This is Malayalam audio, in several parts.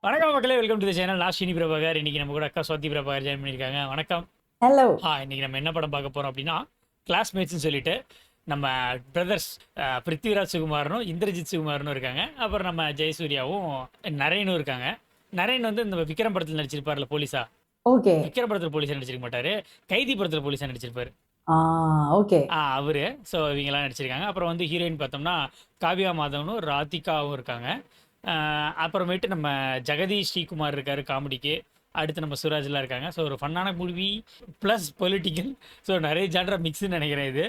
வணக்கம் மக்களே, வெல்கம் டு தி சேனல். நான் ஸ்ரீனி பிரபாகர். இன்னைக்கு நம்ம கூட அக்கா ஸ்வாதி பிரபாகர் ஜாயின் பண்ணியிருக்காங்க. வணக்கம். ஹலோ. இன்னைக்கு நம்ம என்ன படம் பார்க்க போறோம் அப்படின்னா, கிளாஸ்மேட்ஸ்னு சொல்லிட்டு நம்ம பிரதர்ஸ் பிருத்திவிராஜ் சுகுமாரனும் இந்திரஜித் சுகுமாரனும் இருக்காங்க. அப்புறம் நம்ம ஜெயசூர்யாவும் நரேனும் இருக்காங்க. நரேன் வந்து இந்த விக்ரம் படத்தில் நடிச்சிருப்பார்ல போலீஸா. ஓகே. விக்ரம் படத்தில் போலீஸா நடிச்சிருக்க மாட்டாரு, கைதி படத்தில் போலீஸா நடிச்சிருப்பாரு. ஓகே. அவரு. ஸோ இவங்கெல்லாம் நடிச்சிருக்காங்க. அப்புறம் வந்து ஹீரோயின் பார்த்தோம்னா காவ்யா மாதவனும் ராதிகாவும் இருக்காங்க. அப்புறமேட்டு நம்ம ஜெகதீஷ் ஸ்ரீகுமார் இருக்கார் காமெடிக்கு. அடுத்து நம்ம சுராஜ்லாம் இருக்காங்க. ஸோ ஒரு ஃபன்னான மூவி ப்ளஸ் பொலிட்டிக்கல். ஸோ நிறைய ஜான்ரா மிக்ஸ்ன்னு நினைக்கிறேன். இது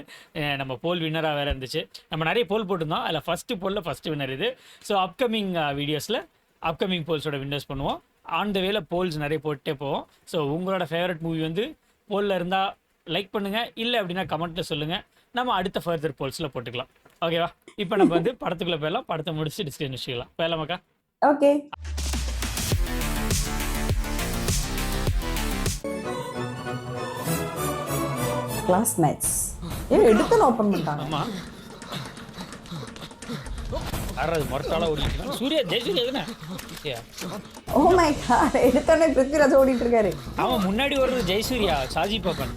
நம்ம போல் வின்னராக வேறு இருந்துச்சு. நம்ம நிறைய போல் போட்டிருந்தோம். அதில் ஃபஸ்ட்டு போலில் ஃபஸ்ட்டு வின்னர் இது. ஸோ அப்கமிங் வீடியோஸில் அப்கமிங் போல்ஸோட வின்னர்ஸ் பண்ணுவோம். ஆன் த வேல போல்ஸ் நிறைய போட்டுட்டே போவோம். ஸோ உங்களோட ஃபேவரட் மூவி வந்து போலில் இருந்தால் லைக் பண்ணுங்கள், இல்லை அப்படின்னா கமெண்ட்டில் சொல்லுங்கள். நம்ம அடுத்த ஃபர்தர் போல்ஸில் போட்டுக்கலாம். ஓகேவா? இப்போ நம்ம வந்து படத்துக்குள்ளே போயிடலாம். படத்தை முடிச்சு டிஸ்கஸ் வச்சுக்கலாம். போயிடலாமாக்கா? ஓகே. கிளாஸ்மேட்ஸ் எடுத்து ஓப்பன் பண்ணிட்டாங்க. ஆமாம். யாராவது மொரட்டால ஓடிட்டு சூர்யா ஜெயசூர்யா எதுனா? ஓ மை காட், எடுத்தோடனே பிருத்திவிராஜ் ஓடிட்டு இருக்காரு. அவன் முன்னாடி ஓடுறது ஜெயசூர்யா, ஷாஜி பாப்பன்.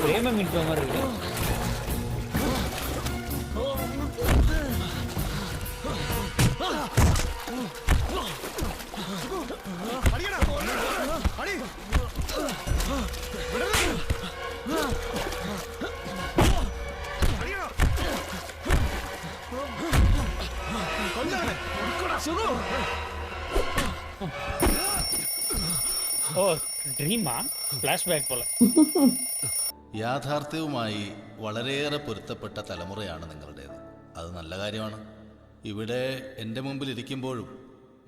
பிரேம மீட்ப மாதிரி இருக்கு. ഓ ഡ്രീമാ? ഫ്ലാഷ്ബാക്ക് പോലെ. യാഥാർത്ഥ്യവുമായി വളരെയേറെ പൊരുത്തപ്പെട്ട തലമുറയാണ് നിങ്ങളുടേത്. അത് നല്ല കാര്യമാണ്. ഇവിടെ എൻ്റെ മുമ്പിൽ ഇരിക്കുമ്പോഴും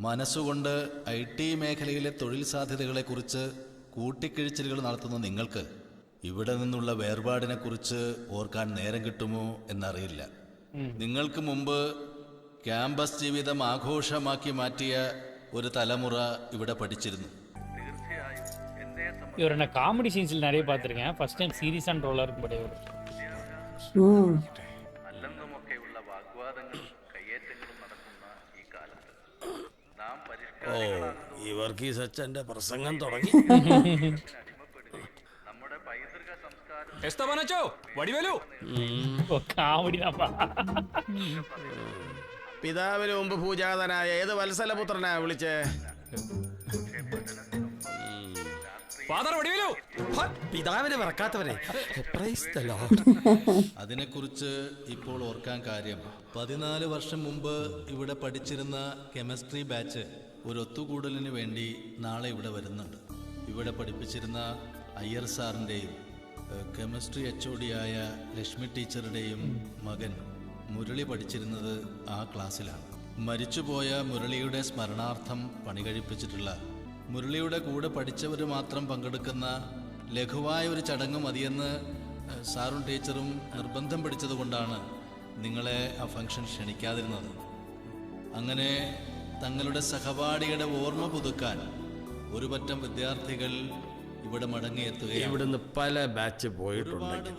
മനസ്സുകൊണ്ട് IT മേഖലയിലെ തൊഴിൽ സാധ്യതകളെക്കുറിച്ച് കൂട്ടിക്കിഴിച്ചിലുകൾ നടത്തുന്ന നിങ്ങൾക്ക് ഇവിടെ നിന്നുള്ള വേർപാടിനെക്കുറിച്ച് ഓർക്കാൻ നേരം കിട്ടുമോ എന്നറിയില്ല. നിങ്ങൾക്ക് മുമ്പ് ക്യാമ്പസ് ജീവിതം ആഘോഷമാക്കി മാറ്റിയ ഒരു തലമുറ ഇവിടെ പഠിച്ചിരുന്നു. இவர் என்ன காமெடி சீன்ஸில் நிறைய பார்த்துருக்கேன். ஃபர்ஸ்ட் டைம் சீரியஸான ரோலாக இருக்கும்படி ஒரு ഇവർക്ക് ഈ സച്ചന്റെ പ്രസംഗം തുടങ്ങി. காமெடி தான்ப்பா. പിതാവിന് മുമ്പ് പൂജാതനായ ഏത് വത്സലപുത്രനാ വിളിച്ചേ? പിതാവിനെ മറക്കാത്തവരെ. അതിനെക്കുറിച്ച് ഇപ്പോൾ ഓർക്കാൻ കാര്യം, 14 വർഷം മുമ്പ് ഇവിടെ പഠിച്ചിരുന്ന കെമിസ്ട്രി ബാച്ച് ഒരു ഒത്തുകൂടലിന് വേണ്ടി നാളെ ഇവിടെ വരുന്നുണ്ട്. ഇവിടെ പഠിപ്പിച്ചിരുന്ന അയ്യർ സാറിൻ്റെയും കെമിസ്ട്രി HOD ആയ ലക്ഷ്മി ടീച്ചറുടെയും മകൻ മുരളി പഠിച്ചിരുന്നത് ആ ക്ലാസ്സിലാണ്. മരിച്ചുപോയ മുരളിയുടെ സ്മരണാർത്ഥം പണി കഴിപ്പിച്ചിട്ടുള്ള, മുരളിയുടെ കൂടെ പഠിച്ചവർ മാത്രം പങ്കെടുക്കുന്ന ലഘുവായ ഒരു ചടങ്ങ് മതിയെന്ന് സാറും ടീച്ചറും നിർബന്ധം പിടിച്ചതുകൊണ്ടാണ് നിങ്ങളെ ആ ഫംഗ്ഷൻ ക്ഷണിക്കാതിരുന്നത്. അങ്ങനെ തങ്ങളുടെ സഹപാഠിയുടെ ഓർമ്മ പുതുക്കാൻ ഒരു പറ്റം വിദ്യാർത്ഥികൾ ഇവിടെ മടങ്ങിയെത്തുകയാണ്. ഇവിടുന്ന് പല ബാച്ച് പോയിട്ടുണ്ടെങ്കിൽ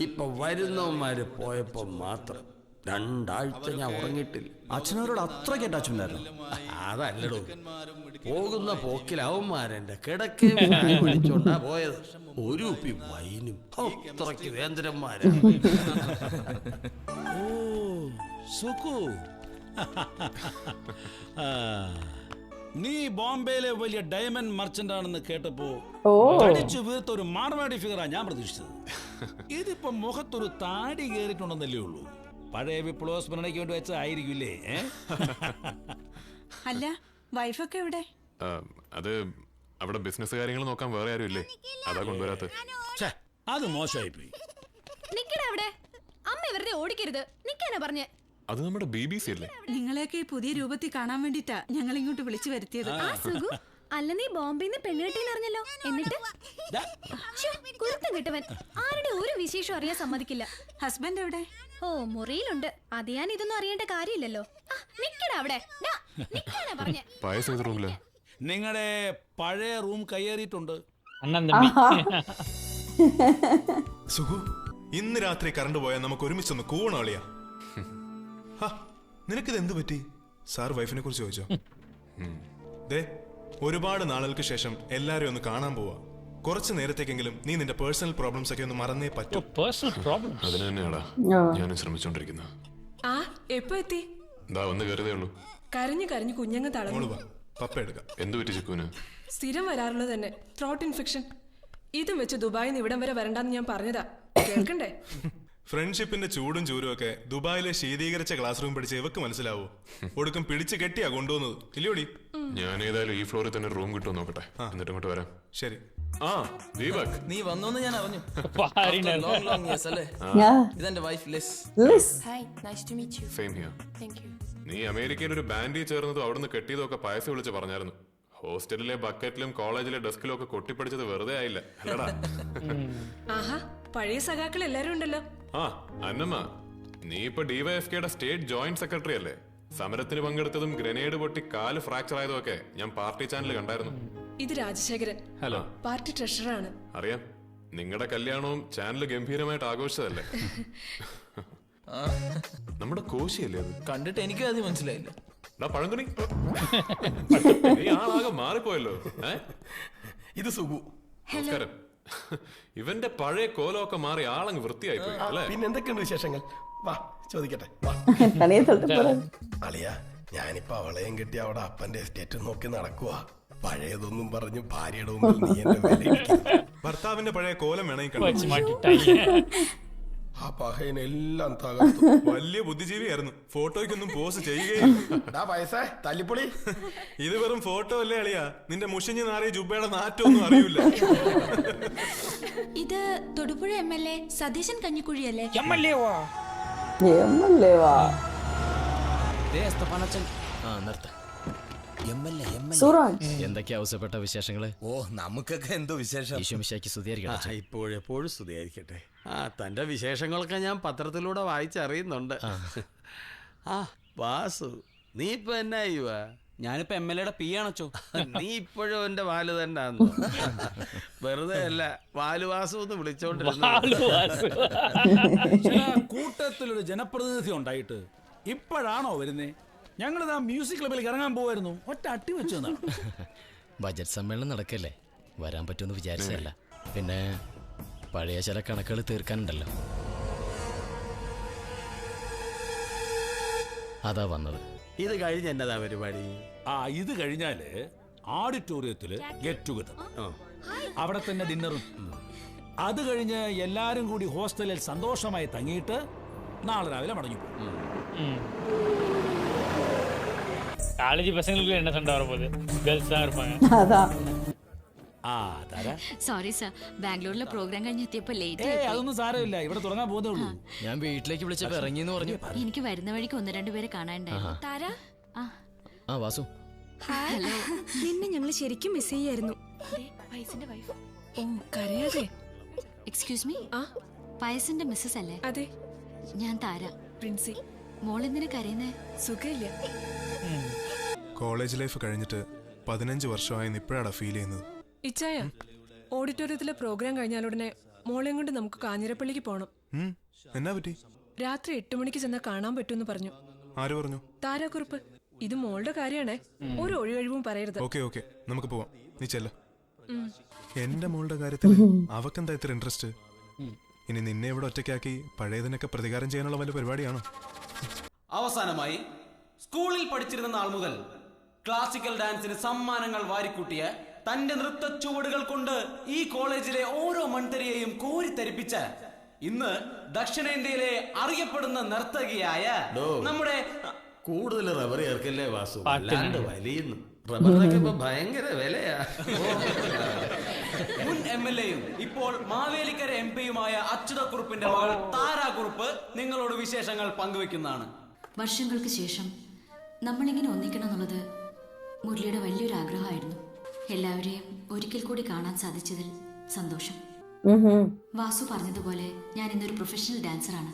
ഇപ്പൊ വരുന്നവന്മാര് പോയപ്പോ മാത്രം 2 ആഴ്ച ഞാൻ ഉറങ്ങിയിട്ടില്ല. അച്ഛനവരോട് അത്രയ്ക്ക് അറ്റാച്ച്മെന്റ് ആയിരുന്നു? അതല്ലടോ, പോകുന്ന പോക്കിൽ അവന്മാരെന്റെ കിടക്കയും വിളിച്ചോണ്ടാ പോയത്. ഒരു കുപ്പി വൈനും അത്രയ്ക്ക് വേന്ദ്രന്മാരാ. ഓ സുഖു, നീ ബോംബെയിലെ വലിയ ഡയമണ്ട് മർച്ചന്റ് ആണെന്ന് കേട്ടപ്പോ അടിച്ചു വീർത്ത ഒരു മാർവാടി ഫിഗറാ ഞാൻ പ്രതീക്ഷിച്ചത്. ഇതിപ്പോ മുഖത്തൊരു താടി കേറിയിട്ടുണ്ടെന്നല്ലേ ഉള്ളൂ. പഴയ വിപ്ലവ സ്മരണയ്ക്ക് വേണ്ടി വെച്ചതായിരിക്കില്ലേ? അല്ല, വൈഫൊക്കെ എവിടെ? അത് അവിടെ ബിസിനസ് കാര്യങ്ങൾ നോക്കാൻ വേറെ ആരും ഇല്ലേ, അതാ കൊണ്ടുവരാത്ത. അത് മോശമായി പോയി. അമ്മ വെറുതെ ഓടിക്കരുത്, നിക്കാനാ പറഞ്ഞേ. അത് നമ്മുടെ BBC അല്ലേ? നിങ്ങളെയൊക്കെ ഈ പുതിയ രൂപത്തിൽ കാണാൻ വേണ്ടിട്ടാ ഞങ്ങൾ ഇങ്ങോട്ട് വിളിച്ചു വരുത്തിയത്. അല്ല, നീ ബോംബെന്ന് പെണ്ണുകെട്ടിന്ന് അറിഞ്ഞല്ലോ. എന്നിട്ട് കുരുത്തം കിട്ടവൻ ആരുടെ ഒരു വിശേഷം അറിയാൻ സമ്മതിക്കില്ല. ഹസ്ബൻഡ് എവിടെ? ഓ, മുറിയിലുണ്ട്. അത് ഞാൻ ഇതൊന്നും അറിയേണ്ട കാര്യമില്ലല്ലോ. നിക്കടാ അവിടെ. പറഞ്ഞേ നിങ്ങളുടെ പഴയ റൂം കയ്യേറിയിട്ടുണ്ട്. അണ്ണൻ തമ്പി. സുഖു, ഇന്ന് രാത്രി കറണ്ട് പോയാൽ നമുക്ക് ഒരുമിച്ചൊന്ന് കൂണളിയാ. നിനക്കിത് എന്ത് പറ്റി? സാർ വൈഫിനെ കുറിച്ച് ചോദിച്ചോ? ദേ, ഒരുപാട് നാളുകൾക്ക് ശേഷം എല്ലാരും ഒന്ന് കാണാൻ പോവാ. കുറച്ച് നേരത്തേക്കെങ്കിലും നീ നിന്റെ പേഴ്സണൽ പ്രോബ്ലംസ് ഒക്കെ ഒന്ന് മറന്നേ പറ്റൂ. പേഴ്സണൽ പ്രോബ്ലംസ് അതിന് തന്നെയാടാ ഞാനും ശ്രമിച്ചോണ്ടിരിക്കുന്നത്. ആ എപ്പോ എത്തി? എന്താ വന്ന് കയറിയതേ ഉള്ളൂ. കരഞ്ഞു കരഞ്ഞു കുഞ്ഞങ്ങ് മോള് തളർന്നു. വാ, പപ്പ എടുക്കാം. എന്ത് പറ്റി ചിക്കുവിന്? സ്ഥിരം വരാറുള്ളത് തന്നെ, ത്രോട്ട് ഇൻഫെക്ഷൻ. ഇതും വെച്ച് ദുബായിൽ നിന്ന് ഇവിടം വരെ വരണ്ടെന്ന് ഞാൻ പറഞ്ഞതാ, കേൾക്കണ്ടേ? ഫ്രണ്ട്ഷിപ്പിന്റെ ചൂടും ചൂരും ഒക്കെ ദുബായിലെ ശീതീകരിച്ച ക്ലാസ് റൂം പഠിച്ച് ഇവക്ക് മനസ്സിലാവോ? ഒടുക്കം പിടിച്ച് കെട്ടിയാ കൊണ്ടുവന്നത് ഇല്ലയോടി? ഞാൻ ഏതായാലും ഈ ഫ്ലോറിൽ തന്നെ റൂം കിട്ടുമോ നോക്കട്ടെ, എന്നിട്ട് ഇങ്ങോട്ട് വരാം. ശരി. ആ ദീപക്, നീ വന്നോന്ന് ഞാൻ അറിഞ്ഞു. Foreigner. Long years അല്ലേ? Yeah. ഇതെന്റെ wife Liz. Liz. Hi nice to meet you. Same here. Thank you. നീ അമേരിക്കയിൽ ഒരു ബാൻഡിൽ ചേർന്നതും അവിടുന്ന് കെട്ടിയതും ഒക്കെ പായസം വിളിച്ച് പറഞ്ഞായിരുന്നു. ഹോസ്റ്റലിലെ ബക്കറ്റിലും കോളേജിലെ ഡെസ്കിലും ഒക്കെ കൊട്ടിപ്പടിച്ചത് വെറുതെ ആയില്ല അല്ലടാ? ആഹാ, പഴയ സഖാക്കൾ എല്ലാരും ഉണ്ടല്ലോ. ആ അന്നമ്മ, നീ ഇപ്പൊ ഡിവൈഎഫ്കെയുടെ സ്റ്റേറ്റ് ജോയിന്റ് സെക്രട്ടറി അല്ലേ? സമരത്തിന് പങ്കെടുത്തതും ഗ്രനേഡ് പൊട്ടി കാല് ഫ്രാക്ചർ ആയതും ഒക്കെ ഞാൻ പാർട്ടി ചാനലിൽ കണ്ടായിരുന്നു. ഇത് രാജശേഖരൻ, ഹലോ. പാർട്ടി ട്രഷററാണ്. അറിയാം, നിങ്ങളുടെ കല്യാണവും ചാനൽ ഗംഭീരമായിട്ട് ആഘോഷിച്ചതല്ലേ? നമ്മുടെ കോശിയല്ലേ അത്? കണ്ടിട്ട് എനിക്ക് ആദ്യം മനസ്സിലായില്ല. പഴന്തുണി, നീ ആളാകെ മാറിപ്പോയല്ലോ. ഇത് സുഖു. നമസ്കാരം. ഇവന്റെ പഴയ കോലമൊക്കെ മാറി ആളങ്ങ് വൃത്തിയായി പോയി അല്ലേ? പിന്നെ എന്തൊക്കെയുണ്ട് വിശേഷങ്ങൾ? വാ ചോദിക്കട്ടെ. തനിയെ തൊട്ട് പറ. അളിയാ, ഞാനിപ്പോ അവളെയും കെട്ടി അവിടെ അപ്പന്റെ എസ്റ്റേറ്റ് നോക്കി നടക്കുക. പഴയതൊന്നും പറഞ്ഞു ഭാര്യയുടെ മുമ്പിൽ നീ എന്റെ വിലയിടിക്കുന്നു. ഭർത്താവിന്റെ പഴയ കോലം വേണമെങ്കിൽ വെച്ച് കണ്ടു. മാറ്റിട്ടായി. ആ പഹയനെല്ലാം തകർത്തു. വലിയ ബുദ്ധിജീവിയായിരുന്നു. ഫോട്ടോയ്ക്കൊന്നും പോസ്റ്റ് ചെയ്യുകയില്ല. വയസ്സേ തല്ലിപ്പൊളി. ഇത് വെറും ഫോട്ടോ അല്ലേ അളിയാ? നിന്റെ മുഷിഞ്ഞ് നാറിയ ജുബയുടെ നാറ്റൊന്നും അറിയില്ല. ഇത് തൊടുപുഴ MLA സതീശൻ കഞ്ഞിക്കുഴിയല്ലേ? എമ്മല്ലേ വാ. സൂരജ്. എന്തൊക്കെയാ ആവശ്യപ്പെട്ട വിശേഷങ്ങള്? ഓ, നമുക്കൊക്കെ എന്തോ വിശേഷം. ഈശോമിശിഹായ്ക്ക് സ്തുതിയായിരിക്കട്ടെ. ഇപ്പോഴെപ്പോഴും സ്തുതിയായിരിക്കട്ടെ. തന്റെ വിശേഷങ്ങളൊക്കെ ഞാൻ പത്രത്തിലൂടെ വായിച്ചറിയുന്നുണ്ട്. ആ വാസു, നീ ഇപ്പൊ എന്നാ ചെയ്യുക? ഞാനിപ്പോ MLAയുടെ പി ആണോ? നീ ഇപ്പോഴും എന്റെ വാല് തന്നെ വെറുതെ അല്ല വാലുവാസു എന്ന് വിളിച്ചോണ്ടിരുന്നു. കൂട്ടത്തിലൊരു ജനപ്രതിനിധി ഉണ്ടായിട്ട് ഇപ്പോഴാണോ വരുന്നേ? ഞങ്ങളിതാ മ്യൂസിക് ക്ലബിലേക്ക് ഇറങ്ങാൻ പോവായിരുന്നു, ഒറ്റ അട്ടി വെച്ചതാണ്. ബജറ്റ് സമ്മേളനം നടക്കല്ലേ, വരാൻ പറ്റുമെന്ന് വിചാരിച്ചതല്ല. പിന്നെ പഴയ ചില കണക്കുകൾ തീർക്കാനുണ്ടല്ലോ, അതാ വന്നത്. ഇത് കഴിഞ്ഞ് എന്നതാ പരിപാടി? ഇത് കഴിഞ്ഞാല് ഓഡിറ്റോറിയത്തില് ഗെറ്റ് ടുഗദർ, അവിടെ തന്നെ ഡിന്നറും. അത് കഴിഞ്ഞ് എല്ലാരും കൂടി ഹോസ്റ്റലിൽ സന്തോഷമായി തങ്ങിയിട്ട് നാളെ രാവിലെ മടങ്ങി പോകും. காலேஜ் பசங்களுக்கு என்ன சண்டை வரப்போகுது? கேர்ள்ஸ் தான் இருப்பாங்க. அதான். സോറി സർ, ബാംഗ്ലൂരിലെ പ്രോഗ്രാം കഴിഞ്ഞെത്തിയപ്പോ ലേറ്റ്. അതൊന്നും സാരമില്ല, ഇവിടെ തുടങ്ങാൻ പോകുന്നേ ഉള്ളൂ. ഞാൻ വീട്ടിലേക്ക് വിളിച്ചപ്പോ ഇറങ്ങിയെന്ന് പറഞ്ഞു. എനിക്ക് വരുന്ന വഴിക്ക് 1-2 പേരെ കാണാനുണ്ടായിരുന്നു. താര, ആ വാസു. ഹലോ. നിന്നെ ഞങ്ങൾ ശരിക്കും മിസ് ചെയ്യായിരുന്നു. പയസിന്റെ വൈഫ്. ഓ, കരയാതെ. എക്സ്ക്യൂസ് മീ, പയസിന്റെ മിസ്സസ് അല്ലേ? അതെ. ഞാൻ താര. പ്രിൻസി. മോളെന്തിനാ കരയുന്നേ? സുഖമില്ല. കോളേജ് ലൈഫ് കഴിഞ്ഞിട്ട് 15 വർഷമായി ഇപ്പോഴാണ് ഫീൽ ചെയ്യുന്നത്. ഇച്ചായ, ഓഡിറ്റോറിയത്തിലെ പ്രോഗ്രാം കഴിഞ്ഞാലുടനെ മോളെയും കൊണ്ട് നമുക്ക് കാഞ്ഞിരപ്പള്ളിക്ക് പോണം. എന്നാ പറ്റി? രാത്രി 8 മണിക്ക് ചെന്നാൽ കാണാൻ പറ്റുമെന്ന് പറഞ്ഞു. ആര് പറഞ്ഞു? താരാക്കുറിപ്പ്. ഇത് മോളുടെ കാര്യമാണേ, ഒരു ഒഴിവഴിവും പറയരുത്. ഓക്കെ നമുക്ക് പോവാം. നീ ചെല്ല. എന്റെ മോളുടെ കാര്യത്തിൽ അവക്കെന്താ ഇത്ര ഇൻട്രസ്റ്റ്? ഇനി നിന്നെ ഇവിടെ ഒറ്റയ്ക്കാക്കി പഴയതിനൊക്കെ പ്രതികാരം ചെയ്യാനുള്ള വല്ല പരിപാടിയാണോ? അവസാനമായി, സ്കൂളിൽ പഠിച്ചിരുന്ന നാൾ മുതൽ ക്ലാസിക്കൽ ഡാൻസിന് സമ്മാനങ്ങൾ വാരിക്കൂട്ടിയ തന്റെ നൃത്ത ചുവടുകൾ കൊണ്ട് ഈ കോളേജിലെ ഓരോ മൺതരിയെയും കോരിത്തരിപ്പിച്ച ഇന്ന് ദക്ഷിണേന്ത്യയിലെ അറിയപ്പെടുന്ന നർത്തകിയായ നമ്മുടെ കൂടുതൽ റബ്ബർ ചേർക്കല്ലേ വാസു, അല്ലാണ്ട് വലിയുന്നു. റബ്ബറിനൊക്കെ ഇപ്പൊ ഭയങ്കര വിലയാ. മുൻ MLAയും ഇപ്പോൾ മാവേലിക്കര MP-യുമായ അച്യുതക്കുറുപ്പിന്റെ മകൾ താരാക്കുറുപ്പ് നിങ്ങളോട് വിശേഷങ്ങൾ പങ്കുവെക്കുന്നതാണ്. വർഷങ്ങൾക്ക് ശേഷം നമ്മളിങ്ങനെ ഒന്നിക്കണം എന്നുള്ളത് മുരളിയുടെ വലിയൊരു ആഗ്രഹമായിരുന്നു. എല്ലാവരെയും ഒരിക്കൽ കൂടി കാണാൻ സാധിച്ചതിൽ സന്തോഷം. വാസു പറഞ്ഞതുപോലെ ഞാൻ ഇന്നൊരു പ്രൊഫഷണൽ ഡാൻസറാണ്.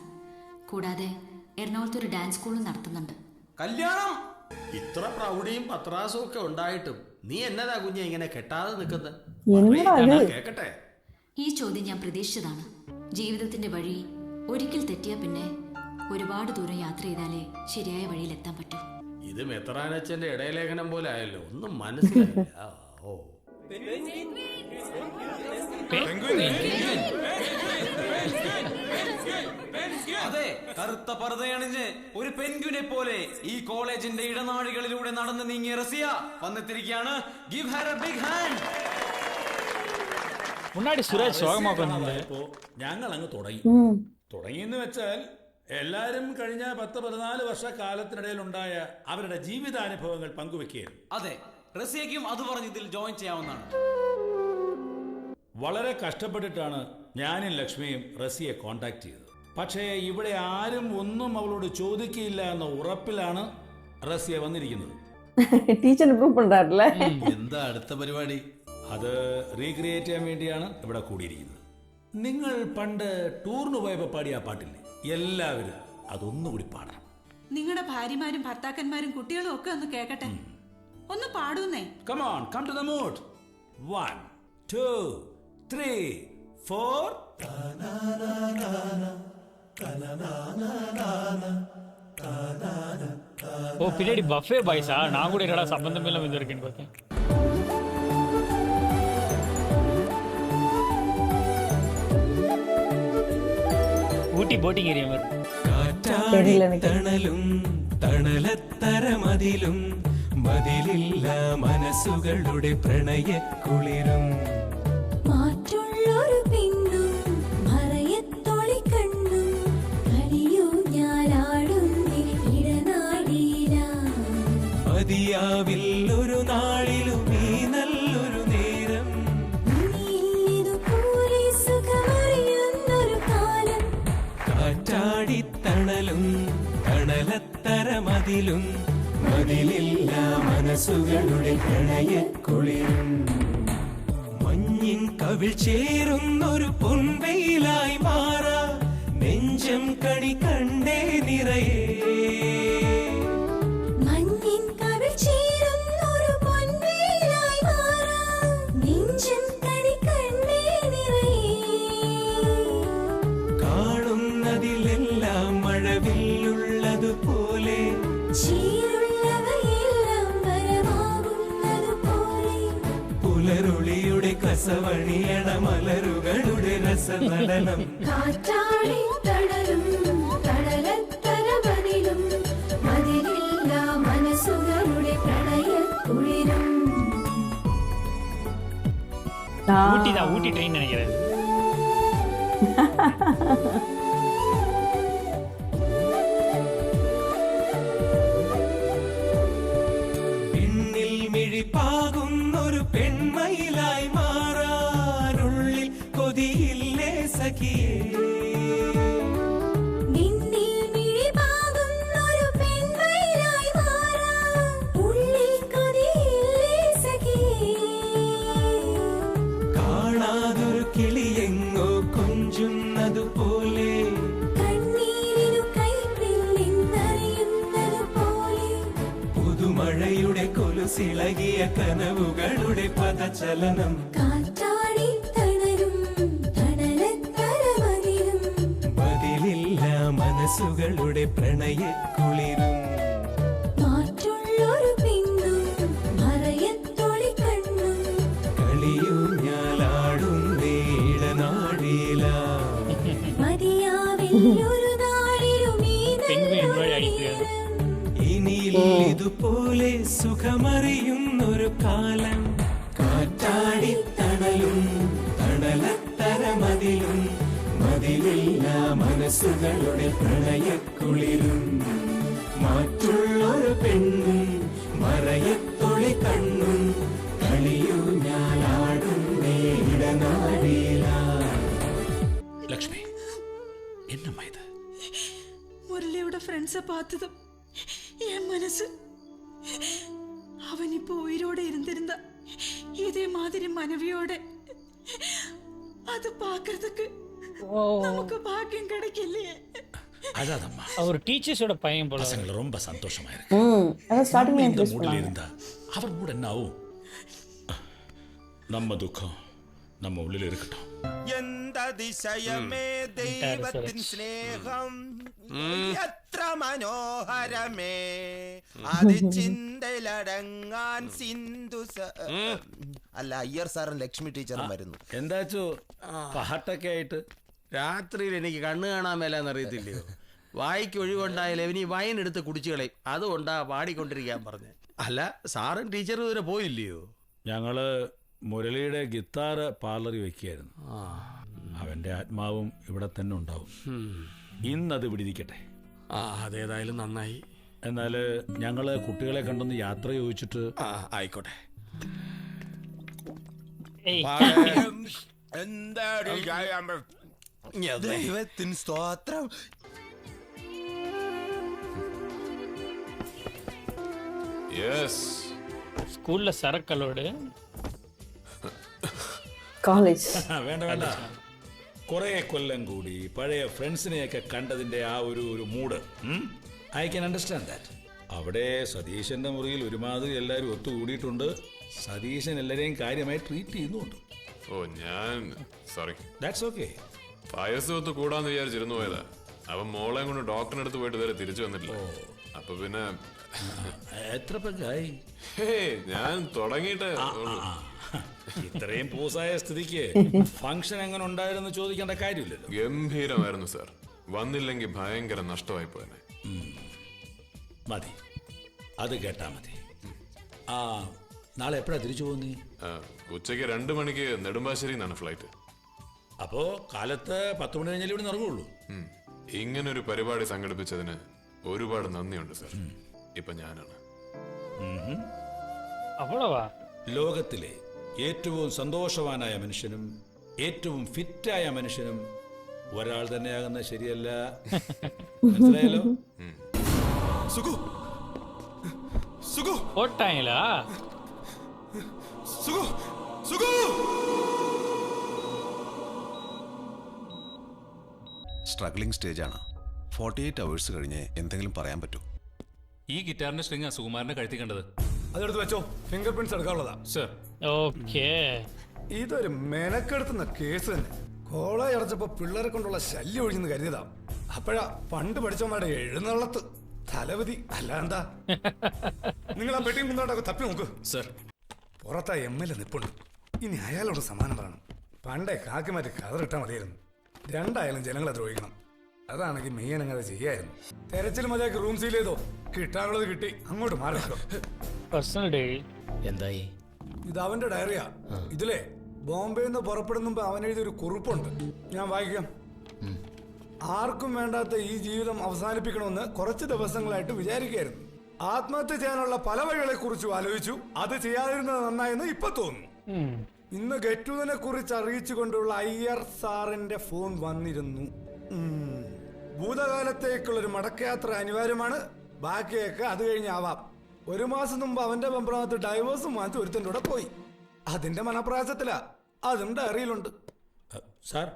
കൂടാതെ എറണാകുളത്ത് ഒരു ഡാൻസ് സ്കൂളും നടത്തുന്നുണ്ട്. കല്യാണം ഇത്ര പ്രൗഢിയും പത്രാസും ഒക്കെ ഉണ്ടായിട്ടും നീ എന്നതാ കുഞ്ഞെ ഇങ്ങനെ കെട്ടാതെ നിൽക്കുന്നത്? കേക്കട്ടെ. ഈ ചോദ്യം ഞാൻ പ്രതീക്ഷിച്ചതാണ്. ജീവിതത്തിന്റെ വഴി ഒരിക്കൽ തെറ്റിയാ പിന്നെ ഒരുപാട് ദൂരം യാത്ര ചെയ്താലേ ശരിയായ വഴിയിൽ എത്താൻ പറ്റൂ. ഇത് മെത്രാനച്ചന്റെ ഇടയലേഖനം പോലെ ആയല്ലോ, ഒന്നും മനസ്സിലായില്ല. ഓ അതെ, കറുത്ത പർദ്ദയണിഞ്ഞ് ഒരു പെൻഗ്വിനെ പോലെ ഈ കോളേജിന്റെ ഇടനാഴികളിലൂടെ നടന്ന് നീങ്ങിയ റസിയ വന്നെത്തിരിക്കുകയാണ്. Give her a big hand. മുന്നാടി സുരാജ് സോഗമാ ഇപ്പോ ഞങ്ങൾ അങ്ങ് തുടങ്ങിയെന്ന് വെച്ചാൽ എല്ലാരും കഴിഞ്ഞ 10-14 വർഷക്കാലത്തിനിടയിൽ ഉണ്ടായ അവരുടെ ജീവിതാനുഭവങ്ങൾ പങ്കുവെക്കുകയായിരുന്നു. അതെ, റസിയയ്ക്കും അത് പറഞ്ഞ് ഇതിൽ ജോയിൻ ചെയ്യാവുന്നതാണ്. വളരെ കഷ്ടപ്പെട്ടിട്ടാണ് ഞാനും ലക്ഷ്മിയും റസിയെ കോണ്ടാക്ട് ചെയ്തത്. പക്ഷേ ഇവിടെ ആരും ഒന്നും അവളോട് ചോദിക്കില്ല എന്ന ഉറപ്പിലാണ് റസിയ വന്നിരിക്കുന്നത്. ടീച്ചറിന് പ്രൂഫ് ഉണ്ടായിരുന്നല്ലേ? എന്താ അടുത്ത പരിപാടി? അത് റീക്രിയേറ്റ് ചെയ്യാൻ വേണ്ടിയാണ് ഇവിടെ കൂടിയിരിക്കുന്നത്. നിങ്ങൾ പണ്ട് ടൂറിന് പോയപ്പോ പാടിയ പാട്ടില്ലേ, എല്ലാവരും അതൊന്നുകൂടി പാടണം. നിങ്ങളുടെ ഭാര്യമാരും ഭർത്താക്കന്മാരും കുട്ടികളും ഒക്കെ ഒന്ന് കേക്കട്ടെ. ഒന്ന് പാടൂന്നേ. Come on, come to the mood. 1, 2, 3, 4. ஓ பின்னாடி பஃபே பாய்ஸா? நான் கூட என்னடா சம்பந்தம் இல்லாம இது இருக்குன்னு பார்த்தேன். ஊட்டி போட்டிங் ஏரியா மாதிரி. തണലും തണലത്തരമതിലും മതിലില്ല മനസ്സുകളുടെ പ്രണയക്കുളിരും മാറ്റുള്ളൊരു പിന്നും മറയത്തൊളി കണ്ണും കളിയൂ ഞാനാടുന്നേ ഇടനാടിയില. മതിയാവിൽ ഒരു നാളിലും ഈ നല്ലൊരു നേരം ഇതുപോലെ സുഖമറിയുന്നൊരു കാലം. കാറ്റാടിത്തണലും തണലത്തരമതിലും മതിലില്ല മനസ്സുകളുടെ പ്രണയക്കുളിരും മഞ്ഞിൻ കവിൾ ചേരുന്നൊരു പൊൻവെയിലായി മാറാ നെഞ്ചം കണി കണ്ടേ നിറയേ. മഞ്ഞിൻ കവിൾ ചേരുന്നൊരു പൊൻവെയിലായി മാറാ നെഞ്ചം കണി കണ്ടേ നിറയേ. കാണുന്നതിലെല്ലാം മഴവില്ലുള്ളതുപോലെ ചീരുള്ളവയെല്ലാം വരമാകുന്നതുപോലെ പുലരുളിയുടെ കസവണിയണ മലരുകളുടെ രസനടനം. കാറ്റാടി തണലും തണലത്തരമതിലും മതിലില്ല മനസ്സുകളുടെ പ്രണയക്കുളിരും. ஊட்டி தான், ஊட்டி ட்ரெயின் நினைக்கிறேன். പിന്നിൽ മിഴിപ്പാകുന്നൊരു പെൺമയിലായി മാറാനുള്ളിൽ കൊതിയില്ലേ സഖിയേ. നിന്നിൽ മിഴിപാകുന്നൊരു പെൺമയിലായി മാറാൻ ഉള്ളിൽ കൊതിയില്ലേ സഖിയേ. കാണാതൊരു കിളിയെങ്ങോ കൊഞ്ചുന്നതുപോലെ കണ്ണീരിനു കൈപ്പില്ലെന്നറിയുന്നതുപോലെ പുതുമഴയുടെ കൊലുസിളകിയ കനവുകളുടെ പദചലനം. കാറ്റാടി തണലും തണലത്തരമതിലും മതിലില്ല മനസ്സുകളുടെ പ്രണയക്കുളിരും മാറ്റുള്ളൊരു പിന്നും മറയത്തൊളി കണ്ണും കളിയൂഞ്ഞാലാടുന്നേ ഇടനാടിയില. മതിയാവിൽ ഒരു നാളിലും ഈ ഇനിയിൽ ഇതുപോലെ സുഖമറിയുന്നൊരു കാലം. കാറ്റാടിത്തണലും തണലത്തരമതിലും മതിലില്ല മനസ്സുകളുടെ പ്രണയക്കുളിരും മാറ്റുള്ളൊരു പെണ്ണും മറയത്തൊളി കണ്ണും കളിയൂഞ്ഞാലാടുന്നേ ഇടനാടിയില. ലക്ഷ്മി, എന്നമ്മ ഇത്? മുരളിയുടെ ഫ്രണ്ട്ஸை பார்த்ததும் என் மனசு அவன் இப்போ உயிரோட இருந்திருந்தா இதே மாதிரி மனைவியோட அது பார்க்கிறதுக்கு நமக்கு பாக்கியம் கிடைக்கலையே. அதாதம்மா, அவர் டீச்சர்ஸோட பையன் போல. பசங்க ரொம்ப சந்தோஷமா இருக்கு. ஸ்டார்டிங்ல இந்த இன்ட்ரெஸ்ட் மூட்ல பண்ணாங்க. இருந்தா அவர் மூட என்ன ஆகும்? நம்ம துக்கம் நம்ம உள்ளில் இருக்கட்டும். எந்த അതിശയമേ ദൈവത്തിൻ സ്നേഹം എത്ര മനോഹരമേ അത് ചിന്തയിലടങ്ങാൻ സിന്ധു അല്ല അയ്യർ സാറും ലക്ഷ്മി ടീച്ചറും വരുന്നു. എന്താച്ചു പാട്ടൊക്കെ ആയിട്ട് രാത്രിയിൽ എനിക്ക് കണ്ണ് കാണാൻ മേലെന്ന് അറിയത്തില്ലയോ? വായിക്ക് ഒഴിവുണ്ടായാലും ഇനി വൈൻ എടുത്ത് കുടിച്ചു കളയും. അതുകൊണ്ടാ പാടിക്കൊണ്ടിരിക്കാൻ പറഞ്ഞേ. അല്ല സാറും ടീച്ചറും ഇതുവരെ പോയില്ലയോ? ഞങ്ങള് മുരളിയുടെ ഗിത്താർ പാർലറിൽ വെക്കുകയായിരുന്നു. അവന്റെ ആത്മാവും ഇവിടെ തന്നെ ഉണ്ടാവും. ഇന്നത് പിടിയിരിക്കട്ടെ. അതേതായാലും നന്നായി. എന്നാല് ഞങ്ങള് കുട്ടികളെ കണ്ടൊന്ന് യാത്ര ചോദിച്ചിട്ട്. ആയിക്കോട്ടെ. ദൈവത്തിൻ സ്തോത്രം. സ്കൂളിലെ സരക്കലോട് കോളേജ് വേണ്ട വേണ്ട. കുറെ കൊല്ലം കൂടി പഴയ ഫ്രണ്ട്സിനെയൊക്കെ കണ്ടതിന്റെ ആ ഒരു mood I can understand that. അവിടെ സതീശന്റെ മുറിയിൽ ഒരുമാതിരി എല്ലാവരും ഒത്തുകൂടിയിട്ടുണ്ട്. സതീശൻ എല്ലാരെയും കാര്യമായി ട്രീറ്റ് ചെയ്യുന്നുണ്ട്. ഞാൻ സോറി. That's okay. വയസ്സ് ഒത്ത് കൂടാന്ന് വിചാരിച്ചിരുന്നു പോയതാ. അവൻ മോളെ കൊണ്ട് ഡോക്ടറിന്റെ അടുത്ത് പോയിട്ട് ഇതുവരെ തിരിച്ചു വന്നിട്ടില്ല. അപ്പൊ പിന്നെ എത്ര പേരായി? ഞാൻ തുടങ്ങിയിട്ട് ഇത്രയും പൂസായ സ്ഥിതിക്ക് ഫംഗ്ഷൻ എങ്ങനെ ഉണ്ടായിരുന്നു ചോദിക്കേണ്ട കാര്യമില്ലല്ലോ. ഗംഭീരമായിരുന്നു സാർ. വന്നില്ലെങ്കിൽ ഭയങ്കര നഷ്ടമായി പോയനെ. മതി, അത് കേട്ടാ മതി. നാളെ എപ്പോഴാ തിരിച്ചു പോകുന്നേ? ഉച്ചയ്ക്ക് 2 മണിക്ക് നെടുമ്പാശ്ശേരി നിന്നാണ് ഫ്ലൈറ്റ്. അപ്പോ കാലത്ത് 10 മണി കഴിഞ്ഞാൽ ഇവിടെ ഇറങ്ങുള്ളൂ. ഇങ്ങനൊരു പരിപാടി സംഘടിപ്പിച്ചതിന് ഒരുപാട് നന്ദിയുണ്ട് സാർ. ഇപ്പൊ ഞാനാണ് ലോകത്തിലെ ഏറ്റവും സന്തോഷവാനായ മനുഷ്യനും ഏറ്റവും ഫിറ്റായ മനുഷ്യനും ഒരാൾ തന്നെയാകുന്ന ശരിയല്ല. മനസ്സിലായല്ലോ? സ്ട്രഗ്ലിംഗ് സ്റ്റേജാണ്. 48 hours കഴിഞ്ഞ് എന്തെങ്കിലും പറയാൻ പറ്റൂ? ഈ ഗിറ്റാറിന്റെ സ്ട്രിങ് സുകുമാരന്റെ കഴുത്തി കണ്ടത്. അതെടുത്ത് വെച്ചോ, ഫിംഗർ പ്രിന്റ്സ് എടുക്കാനുള്ളതാ. Sir okay. ഇതൊരു മെനക്കെടുത്തുന്ന കേസ് തന്നെ. കോളേജ് അടച്ചപ്പോ പിള്ളേരെ കൊണ്ടുള്ള ശല്യം ഒഴിഞ്ഞെന്ന് കരുതിയതാ. അപ്പോഴാ പണ്ട് പഠിച്ചവന്മാരുടെ എഴുന്നള്ളത്ത് തലവധി. അല്ലാണ്ടാ നിങ്ങൾ ആ പെട്ടിയും മുന്നോട്ടൊക്കെ തപ്പി നോക്ക്. സർ പുറത്താ MLA നിപ്പുണ്ട്. ഇനി അയാളോട് സമാനം പറയണം. പണ്ടേ കാക്കി മാറ്റി കതറിട്ടാ മതിയായിരുന്നു. രണ്ടായാലും ജനങ്ങളെ ദ്രോഹിക്കണം. അതാണെങ്കിൽ മെയ്യനങ്ങാതെ ചെയ്യായിരുന്നു. തെരച്ചിൽ മതിയാക്കി റൂം സീൽ ചെയ്തോ. കിട്ടാനുള്ളത് കിട്ടി, അങ്ങോട്ട് മാറി. എന്തായി? ഇത് അവന്റെ ഡയറിയാ. ഇതിലെ ബോംബെയിൽ നിന്ന് പുറപ്പെടുന്ന മുമ്പ് അവൻ എഴുതിയൊരു കുറിപ്പുണ്ട്. ഞാൻ വായിക്കാം. ആർക്കും വേണ്ടാത്ത ഈ ജീവിതം അവസാനിപ്പിക്കണമെന്ന് കുറച്ച് ദിവസങ്ങളായിട്ട് വിചാരിക്കായിരുന്നു. ആത്മഹത്യ ചെയ്യാനുള്ള പല വഴികളെ കുറിച്ചും ആലോചിച്ചു. അത് ചെയ്യാതിരുന്നത് നന്നായെന്ന് ഇപ്പൊ തോന്നുന്നു. ഇന്ന് ഗെറ്റുവിനെ കുറിച്ച് അറിയിച്ചുകൊണ്ടുള്ള അയ്യർ സാറിന്റെ ഫോൺ വന്നിരുന്നു. ഭൂതകാലത്തേക്കുള്ളൊരു മടക്കയാത്ര അനിവാര്യമാണ്. ബാക്കിയൊക്കെ അത് കഴിഞ്ഞാവാം. 1 മാസം മുമ്പ് അവന്റെ പമ്പ്രാമത്ത് ഡൈവേഴ്സും മാറ്റി ഒരുത്തൻ്റെ കൂടെ പോയി. അതിന്റെ മനപ്രയാസത്തിലാ. അതും ഡയറിയിലുണ്ട്. സാർ,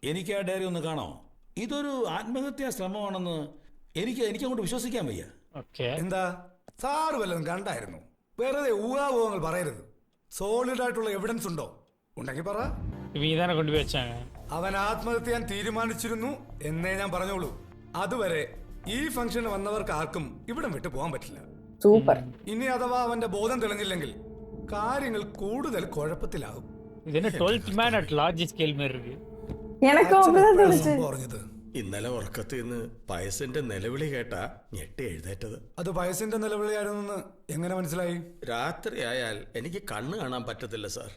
എനിക്ക് ആ ഡയറി ഒന്ന് കാണോ? ഇതൊരു ആത്മഹത്യാ ശ്രമമാണെന്ന് എനിക്കങ്ങോട്ട് വിശ്വസിക്കാൻ വയ്യ. എന്താ സാറ് വല്ലതും കണ്ടായിരുന്നു? വെറുതെ ഊഹാപോഹങ്ങൾ പറയരുത്. സോളിഡ് ആയിട്ടുള്ള എവിഡൻസ് ഉണ്ടോ? ഉണ്ടെങ്കിൽ പറ. അവൻ ആത്മഹത്യ ചെയ്യാൻ തീരുമാനിച്ചിരുന്നു എന്നേ ഞാൻ പറഞ്ഞോളൂ. അതുവരെ ഈ ഫംഗ്ഷന് വന്നവർക്ക് ആർക്കും ഇവിടം വിട്ടു പോകാൻ പറ്റില്ല. സൂപ്പർ. ഇനി അഥവാ അവന്റെ ബോധം തെളിഞ്ഞില്ലെങ്കിൽ കാര്യങ്ങൾ കൂടുതൽ കുഴപ്പത്തിലാകും. ഇന്നലെ ഉറക്കത്തിൽ നിന്ന് പയസിന്റെ നിലവിളി കേട്ടാ ഞെട്ടി എഴുന്നേറ്റത്. അത് പയസിന്റെ നിലവിളിയായിരുന്നെന്ന് എങ്ങനെ മനസ്സിലായി? രാത്രി ആയാൽ എനിക്ക് കണ്ണ് കാണാൻ പറ്റത്തില്ല സാർ.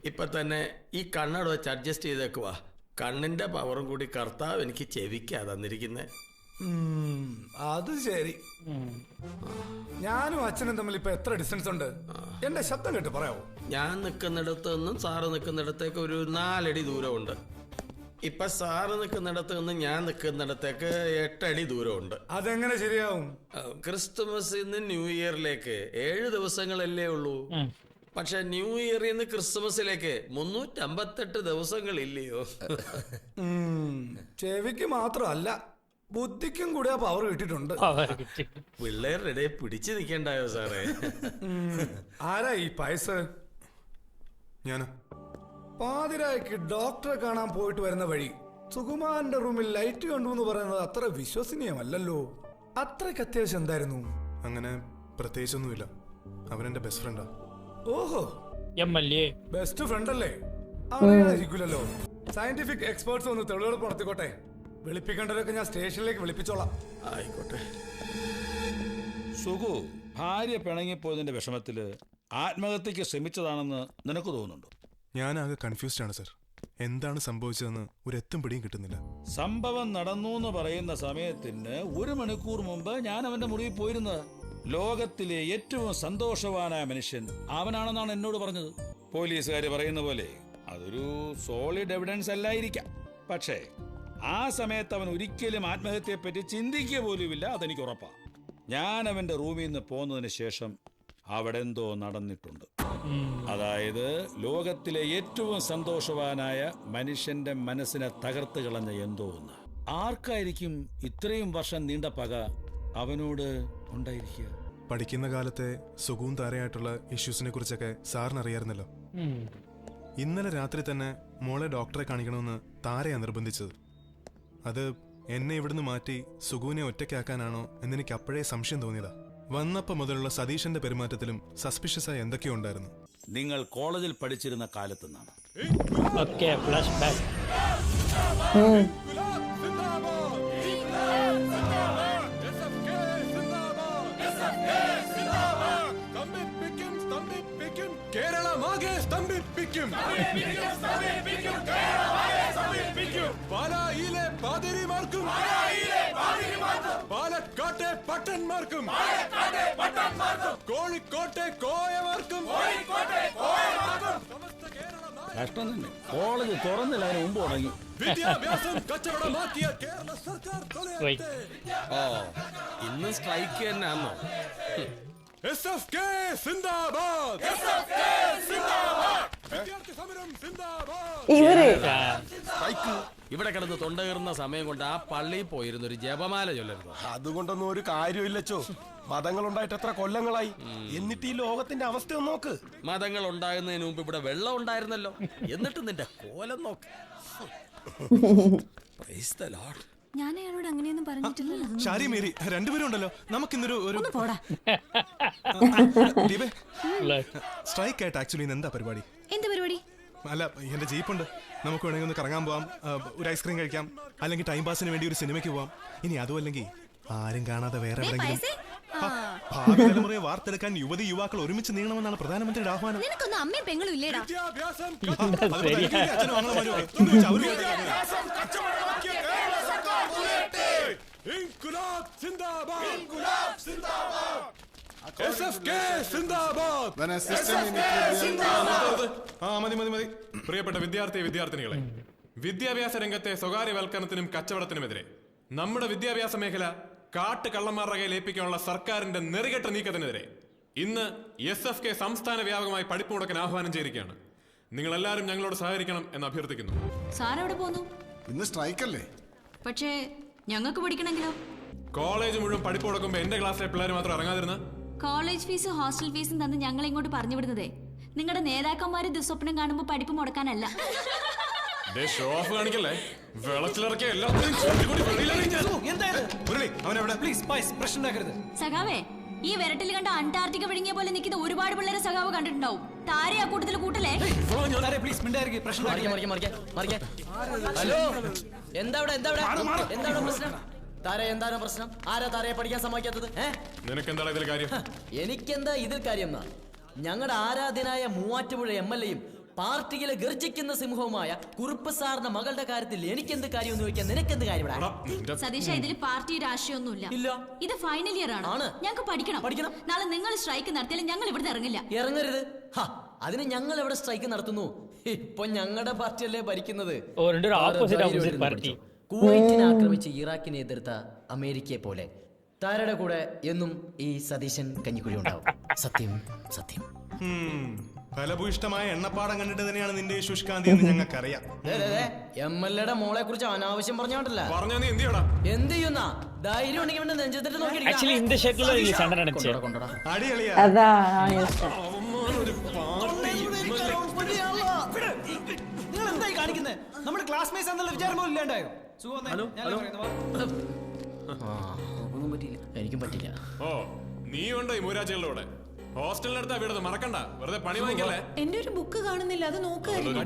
ഇപ്പൊ തന്നെ ഈ കണ്ണട വെച്ച് അഡ്ജസ്റ്റ് ചെയ്തേക്കുവാ. കണ്ണിന്റെ പവറും കൂടി കർത്താവ് എനിക്ക് ചെവിക്കാ തന്നിരിക്കുന്നേ. അത് ശരി. ഞാനും അച്ഛനും തമ്മിൽ ഇപ്പൊ എത്ര ഡിസ്റ്റൻസ് ഉണ്ട്? എന്റെ ശബ്ദം കേട്ട് പറയാവോ? ഞാൻ നിൽക്കുന്നിടത്ത് നിന്നും സാറ് നിൽക്കുന്നിടത്തേക്ക് ഒരു 4 അടി ദൂരമുണ്ട്. ഇപ്പൊ സാറ് നിൽക്കുന്നിടത്ത് നിന്ന് ഞാൻ നിൽക്കുന്നിടത്തേക്ക് 8 അടി ദൂരമുണ്ട്. അതെങ്ങനെ ശരിയാവും? ക്രിസ്തുമസിൽ നിന്ന് ന്യൂ ഇയറിലേക്ക് 7 ദിവസങ്ങളല്ലേ ഉള്ളൂ. പക്ഷെ ന്യൂ ഇയറിൽ നിന്ന് ക്രിസ്മസിലേക്ക് 358 ദിവസങ്ങളില്ലയോ? ചെവിക്ക് മാത്രമല്ല, ബുദ്ധിക്കും കൂടെ ആ പവർ കിട്ടിയിട്ടുണ്ട്. പിള്ളേരുടെ ഇടയിൽ പിടിച്ചു നിൽക്കണ്ടായോ സാറേ? ആരാ ഈ പയസ്? ഞാനാ. പാതിരായ്ക്ക് ഡോക്ടറെ കാണാൻ പോയിട്ട് വരുന്ന വഴി സുകുമാരന്റെ റൂമിൽ ലൈറ്റ് കണ്ടു എന്ന് പറയുന്നത് അത്ര വിശ്വസനീയമല്ലല്ലോ. അത്രയ്ക്ക് അത്യാവശ്യം എന്തായിരുന്നു? അങ്ങനെ പ്രത്യേകിച്ചൊന്നുമില്ല. അവനെന്റെ ബെസ്റ്റ് ഫ്രണ്ടാ. ഓഹോ, MLA ബെസ്റ്റ് ഫ്രണ്ട് അല്ലേ? അറിയാതിരിക്കില്ലല്ലോ. സയന്റിഫിക് എക്സ്പേർട്സ് ഒന്ന് തെളിവുകൾ പുറത്തിക്കോട്ടെ. വിളിപ്പിക്കേണ്ടവരൊക്കെ ഞാൻ സ്റ്റേഷനിലേക്ക് വിളിപ്പിച്ചോളാം. ആയിക്കോട്ടെ. സുഖു ഭാര്യ പിണങ്ങിപ്പോയതിന്റെ വിഷമത്തില് ആത്മഹത്യക്ക് ശ്രമിച്ചതാണെന്ന് നിനക്ക് തോന്നുന്നുണ്ടോ? ഞാനാകെ കൺഫ്യൂസ്ഡ് ആണ് സർ. എന്താണ് സംഭവിച്ചതെന്ന് ഒരെത്തും പിടിയും കിട്ടുന്നില്ല. സംഭവം നടന്നു എന്ന് പറയുന്ന സമയത്തിന് 1 മണിക്കൂർ മുമ്പ് ഞാൻ അവന്റെ മുറിയിൽ പോയിരുന്നത്. ലോകത്തിലെ ഏറ്റവും സന്തോഷവാനായ മനുഷ്യൻ അവനാണെന്നാണ് എന്നോട് പറഞ്ഞത്. പോലീസുകാർ പറയുന്ന പോലെ അതൊരു സോളിഡ് എവിഡൻസ് അല്ലായിരിക്കാം. പക്ഷേ ആ സമയത്ത് അവൻ ഒരിക്കലും ആത്മഹത്യയെപ്പറ്റി ചിന്തിക്കുക പോലുമില്ല, അതെനിക്ക് ഉറപ്പാ. ഞാൻ അവന്റെ റൂമിൽ നിന്ന് പോന്നതിന് ശേഷം അവിടെ എന്തോ നടന്നിട്ടുണ്ട്. അതായത് ലോകത്തിലെ ഏറ്റവും സന്തോഷവാനായ മനുഷ്യന്റെ മനസ്സിനെ തകർത്ത് കളഞ്ഞ എന്തോ ഒന്ന്. ആർക്കായിരിക്കും ഇത്രയും വർഷം നീണ്ട പക അവനോട് ഉണ്ടായിരിക്കുക? പഠിക്കുന്ന കാലത്തെ സുഖവും താരയായിട്ടുള്ള ഇഷ്യൂസിനെ കുറിച്ചൊക്കെ സാറിന് അറിയാമായിരുന്നല്ലോ. ഇന്നലെ രാത്രി തന്നെ മോളെ ഡോക്ടറെ കാണിക്കണമെന്ന് താരയാ നിർബന്ധിച്ചത്. അത് എന്നെ ഇവിടുന്ന് മാറ്റി സുഖുവിനെ ഒറ്റയ്ക്കാക്കാനാണോ എന്നെനിക്ക് അപ്പോഴേ സംശയം തോന്നിയതാ. വന്നപ്പോ മുതലുള്ള സതീശന്റെ പെരുമാറ്റത്തിലും സസ്പിഷ്യസ് ആയി എന്തൊക്കെയോ ഉണ്ടായിരുന്നു. നിങ്ങൾ കോളേജിൽ പഠിച്ചിരുന്ന കാലത്തുനിന്നാണ്. Okay, flashback. കേരളമാകെ സ്തംഭിപ്പിക്കും. പാലായിലെ പാതിരിമാർക്കും പാലക്കാട്ടെ പട്ടന്മാർക്കും കോഴിക്കോട്ടെ കോയമാർക്കും കഷ്ടം തന്നെ. കോളേജ് തുറന്നില്ല, അതിന് മുമ്പ് തുടങ്ങി. വിദ്യാഭ്യാസം കച്ചവടമാക്കിയ കേരള സർക്കാർ ഇന്ന് സ്ട്രൈക്ക് തന്നെയാണോ? SFK സിന്ദാബാദ്. വിദ്യാർത്ഥി സമരം സിന്ദാബാദ്. സ്ട്രൈക്ക് ഇവിടെ കിടന്ന് തൊണ്ട കയറുന്ന സമയം കൊണ്ട് ആ പള്ളിയിൽ പോയിരുന്ന ഒരു ജപമാല ചൊല്ലരുത്. അതുകൊണ്ടൊന്നും ഒരു കാര്യമില്ലച്ചോ. മതങ്ങൾ ഉണ്ടായിട്ട് എത്ര കൊല്ലങ്ങളായി. എന്നിട്ട് ഈ ലോകത്തിന്റെ അവസ്ഥ ഒന്ന് നോക്ക്. മതങ്ങൾ ഉണ്ടാകുന്നതിന് മുമ്പ് ഇവിടെ വെള്ളം ഉണ്ടായിരുന്നല്ലോ. എന്നിട്ട് നിന്റെ കോലം നോക്ക്. ഞാൻ അയാളോട് അങ്ങനെയൊന്നും പറഞ്ഞിട്ടില്ലല്ലോ. ഷാരി മേരി രണ്ടുപേരും ഉണ്ടല്ലോ. നമുക്കിന്നൊരു സ്ട്രൈക്ക് ആയിട്ട് ആക്ച്വലി എന്താ പരിപാടി? എന്ത് പരിപാടി? അല്ല, എന്റെ ജീപ്പുണ്ട്. നമുക്ക് വേണമെങ്കിൽ ഒന്ന് കറങ്ങാൻ പോവാം, ഒരു ഐസ്ക്രീം കഴിക്കാം, അല്ലെങ്കിൽ ടൈം പാസിന് വേണ്ടി ഒരു സിനിമയ്ക്ക് പോവാം. ഇനി അതും അല്ലെങ്കിൽ ആരും കാണാതെ വേറെ എവിടെയെങ്കിലും. ഭാവി തലമുറയെ വാർത്തെടുക്കാൻ യുവതി യുവാക്കൾ ഒരുമിച്ച് നീങ്ങണമെന്നാണ് പ്രധാനമന്ത്രിയുടെ ആഹ്വാനം. നിനക്കൊന്നും അമ്മയും പെങ്ങളും ഇല്ലേടാ. പ്രിയപ്പെട്ട വിദ്യാർത്ഥിനികളെ, വിദ്യാഭ്യാസ രംഗത്തെ സ്വകാര്യവൽക്കരണത്തിനും കച്ചവടത്തിനുമെതിരെ നമ്മുടെ വിദ്യാഭ്യാസ മേഖല കാട്ടുകള്ളന്മാരുടെ കയ്യിൽ ഏൽപ്പിക്കാനുള്ള സർക്കാരിന്റെ നെറികെട്ട നീക്കത്തിനെതിരെ ഇന്ന് SFK സംസ്ഥാന വ്യാപകമായി പഠിപ്പ് മുടക്കാൻ ആഹ്വാനം ചെയ്തിരിക്കുകയാണ്. നിങ്ങൾ എല്ലാവരും ഞങ്ങളോട് സഹകരിക്കണം എന്ന് അഭ്യർത്ഥിക്കുന്നു. സാർ എവിടെ പോന്നു? ഇന്ന് സ്ട്രൈക്കല്ലേ? പക്ഷേ ഞങ്ങൾക്ക് പഠിക്കണമെങ്കിലോ? കോളേജ് മുഴുവൻ പഠിപ്പ് മുടക്കുമ്പോ എന്റെ ക്ലാസ്സിലെ പിള്ളേർ മാത്രം ഇറങ്ങാതിരുന്ന കോളേജ് ഫീസും ഹോസ്റ്റൽ ഫീസും തന്ന് ഞങ്ങൾ ഇങ്ങോട്ട് പറഞ്ഞു വിടുന്നതേ നിങ്ങളുടെ നേതാക്കന്മാര് ദുസ്വപ്നം കാണുമ്പോ പഠിപ്പ് മുടക്കാനല്ല. കാണിക്കല്ലേ? സഖാവേ, ഈ വിരട്ടിൽ കണ്ട അന്റാർട്ടിക്ക വിഴുങ്ങിയ പോലെ നിൽക്കുന്ന ഒരുപാട് പിള്ളേരെ സഖാവ് കണ്ടിട്ടുണ്ടാവും. താരെ ആ കൂട്ടത്തിൽ കൂട്ടല്ലേ? ഹലോ, എന്താ പ്രശ്നം? താര എന്താണ് പ്രശ്നം? ആരാ താരയെ പഠിക്കാൻ സമ്മതിക്കാത്തത്? നിനക്കെന്താ ഇതിൽ കാര്യം? എനിക്കെന്താ ഇതിൽ കാര്യം? ഞങ്ങളുടെ ആരാധ്യനായ മൂവാറ്റുപുഴ MLAയും പാർട്ടിയിലെ ഗർജിക്കുന്ന സിംഹവുമായ കുറുപ്പ് സാറിന്റെ മകളുടെ കാര്യത്തിൽ എനിക്കെന്ത് കാര്യം എന്ന് ചോദിക്കാൻ നിനക്കെന്ത് കാര്യം? സതീഷ, ഇതിൽ പാർട്ടി രാഷ്ട്രീയമൊന്നുമില്ല. ഇത് ഫൈനൽ ഇയർ ആണ്. ഞങ്ങൾക്ക് പഠിക്കണം. നാളെ നിങ്ങൾ സ്ട്രൈക്ക് നടത്തിയാലും ഞങ്ങൾ ഇവിടുന്ന് ഇറങ്ങില്ല. ഇറങ്ങരുത്. അതിന് ഞങ്ങൾ എവിടെ സ്ട്രൈക്ക് നടത്തുന്നു? ഇപ്പൊ ഞങ്ങളുടെ പാർട്ടിയല്ലേ ഭരിക്കുന്നത്. കുവൈറ്റിനെ ആക്രമിച്ച് ഇറാഖിനെ എതിർത്ത അമേരിക്കയെ പോലെ താരയുടെ കൂടെ എന്നും ഈ സതീശൻ കഞ്ഞിക്കുഴി ഉണ്ടാവും. സത്യം സത്യം. ഫലഭൂയിഷ്ടമായ എണ്ണപ്പാടം കണ്ടിട്ട് തന്നെയാണ് നിന്റെ ശുഷ്കാന്തി എന്ന് ഞങ്ങൾക്കറിയാം. MLAയുടെ മോളെ കുറിച്ച് അനാവശ്യം പറഞ്ഞോണ്ടല്ല. എന്ത് ചെയ്യുന്ന ധൈര്യം ഉണ്ടെങ്കിൽ നെഞ്ചത്തിട്ട് നോക്കി. അതാ നമ്മുടെ ക്ലാസ്മേറ്റ്സ് എന്നുള്ള വിചാരം പോലും ഇല്ലാണ്ടായോ? ഒന്നും പറ്റിയില്ല, എനിക്കും പറ്റില്ല. ഓ നീ ഉണ്ടോ ഈ മൂരാജികളുടെ കൂടെ? ഹോസ്റ്റലിനടുത്താ വീടത്, മറക്കണ്ട. വെറുതെ പണി വാങ്ങിക്കല്ലേ. എന്റെ ഒരു ബുക്ക് കാണുന്നില്ല, അത് നോക്കായിരുന്നു.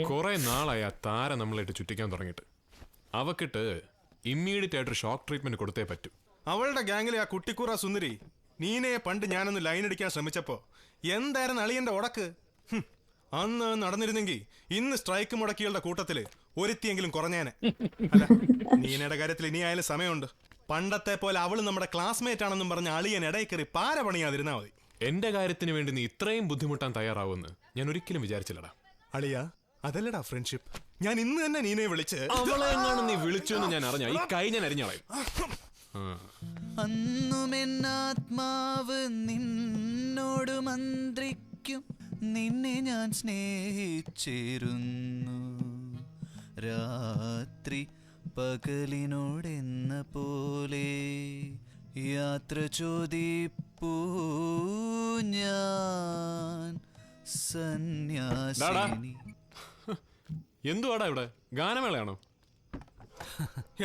കുറെ നാളായി ആ താര നമ്മളായിട്ട് ചുറ്റിക്കാൻ തുടങ്ങിയിട്ട്. അവക്കിട്ട് ഇമ്മീഡിയറ്റ് ആയിട്ട് ഷോക്ക് ട്രീറ്റ്മെന്റ് കൊടുത്തേ പറ്റൂ. അവളുടെ ഗാംഗിലെ ആ കുട്ടിക്കൂറ സുന്ദരി നീനയെ പണ്ട് ഞാനൊന്ന് ലൈൻ അടിക്കാൻ ശ്രമിച്ചപ്പോ എന്തായിരുന്നു അളിയന്റെ ഉടക്ക്? അന്ന് നടന്നിരുന്നെങ്കിൽ ഇന്ന് സ്ട്രൈക്ക് മുടക്കികളുടെ കൂട്ടത്തില് ഒരുത്തിയെങ്കിലും കുറഞ്ഞേനെ. അല്ല, നീനയുടെ കാര്യത്തിൽ ഇനി ആയാലും സമയമുണ്ട്. പണ്ടത്തെ പോലെ അവള് നമ്മുടെ ക്ലാസ്മേറ്റ് ആണെന്നും പറഞ്ഞ അളിയൻ ഇടയിൽ കയറി പാര പണിയാതിരുന്നാ മതി. എന്റെ കാര്യത്തിന് വേണ്ടി നീ ഇത്രയും ബുദ്ധിമുട്ടാൻ തയ്യാറാവുമെന്ന് ഞാൻ ഒരിക്കലും വിചാരിച്ചില്ലടാ. അളിയ, അതല്ലടാ ഫ്രണ്ട്ഷിപ്പ്. ഞാൻ ഇന്ന് തന്നെ നീനെ വിളിച്ച് അവളെ എങ്ങാനും നീ വിളിച്ചു എന്ന് ഞാൻ അറിഞ്ഞ ഈ കൈ ഞാൻ അരിഞ്ഞളയും. അന്നുമെന്നാത്മാവ് നിന്നോട് മന്ത്രിക്കും, നിന്നെ ഞാൻ സ്നേഹിച്ചിരുന്നു. രാത്രി പകലിനോടെന്ന പോലെ യാത്ര ചോദിപ്പൂ ഞാൻ സന്യാസിനി. എന്തുവാടാ ഇവിടെ ഗാനമേളയാണോ?